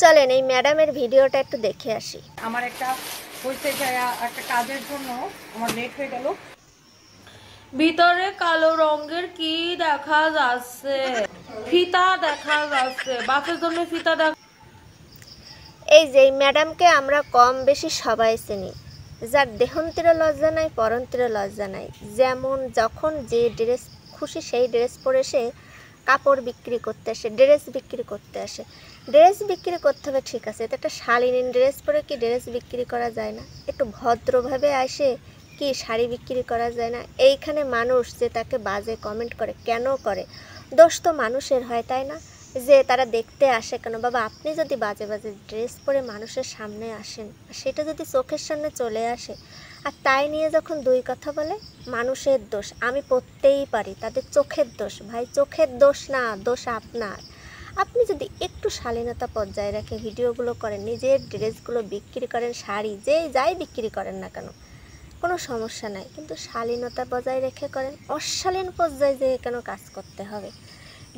চলেন এই ম্যাডামের ভিডিওটা একটু দেখে আসি। আমার একটা হইছে যে একটা কাজের জন্য আমার লেট হয়ে গেল। ভিতরে কালো রঙের কি দেখা যাচ্ছে? ফিতা দেখা যাচ্ছে, বাসের জন্য ফিতা দেখা। এই যে এই ম্যাডামকে আমরা কম বেশি সবাই চিনি, যার দেহন্তীরে লজ্জা নাই পরন্তীরে লজ্জা নাই। যেমন যখন যে ড্রেস খুশি সেই ড্রেস পরে সে কাপড় বিক্রি করতে আসে, ড্রেস বিক্রি করতে আসে। ড্রেস বিক্রি করতে হবে ঠিক আছে, এটা একটা শালীন ড্রেস পরে কি ড্রেস বিক্রি করা যায় না? একটু ভদ্রভাবে আসে কি শাড়ি বিক্রি করা যায় না? এইখানে মানুষ যে তাকে বাজে কমেন্ট করে, কেন করে? দোষ তো মানুষের হয়, তাই না? যে তারা দেখতে আসে কেন? বাবা, আপনি যদি বাজে বাজে ড্রেস পরে মানুষের সামনে আসেন, সেটা যদি চোখের সামনে চলে আসে আর তাই নিয়ে যখন দুই কথা বলে মানুষের দোষ, আমি পড়তেই পারি, তাদের চোখের দোষ। ভাই, চোখের দোষ না, দোষ আপনার। আপনি যদি একটু শালীনতা বজায় রেখে ভিডিওগুলো করেন, নিজের ড্রেসগুলো বিক্রি করেন, শাড়ি যে যাই বিক্রি করেন না কেন, কোনো সমস্যা নাই, কিন্তু শালীনতা বজায় রেখে করেন। অশালীন পর্যায়ে যেয়ে কেন কাজ করতে হবে?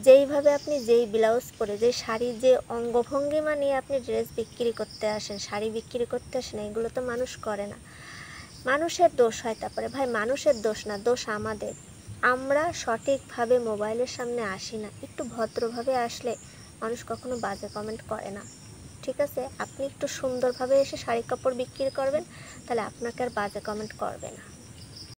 যেইভাবে আপনি যেই ব্লাউজ পরে, যে শাড়ি, যে অঙ্গভঙ্গিমা নিয়ে আপনি ড্রেস বিক্রি করতে আসেন, শাড়ি বিক্রি করতে আসেন, এগুলো তো মানুষ করে না। মানুষের দোষ হয় তারপরে। ভাই, মানুষের দোষ না, দোষ আমাদের। আমরা সঠিকভাবে মোবাইলের সামনে আসি না। একটু ভদ্রভাবে আসলে মানুষ কখনো বাজে কমেন্ট করে না, ঠিক আছে? আপনি একটু সুন্দরভাবে এসে শাড়ি কাপড় বিক্রি করবেন, তাহলে আপনাকে আর বাজে কমেন্ট করবে না।